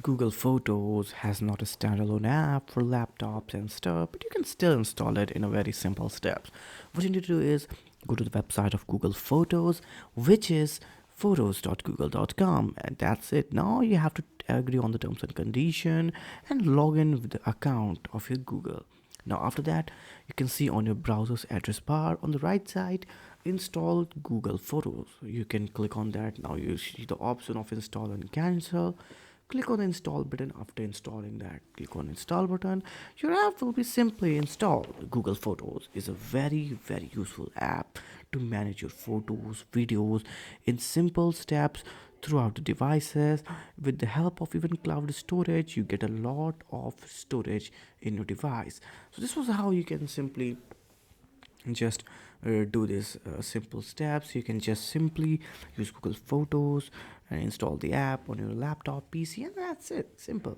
Google Photos has not a standalone app for laptops and stuff, but you can still install it in a very simple steps. What you need to do is go to the website of Google Photos, which is photos.google.com, and that's it. Now you have to agree on the terms and condition and log in with the account of your Google. Now after that, you can see on your browser's address bar on the right side, install Google Photos. You can click on that. Now you see the option of install and cancel. Click on the install button. After installing that, click on install button. Your app will be simply installed. Google Photos is a very useful app to manage your photos, videos in simple steps throughout the devices. With the help of even cloud storage, you get a lot of storage in your device. So this was how you can simply just do this simple steps. You can just simply use Google Photos and install the app on your laptop, PC, and that's it. Simple.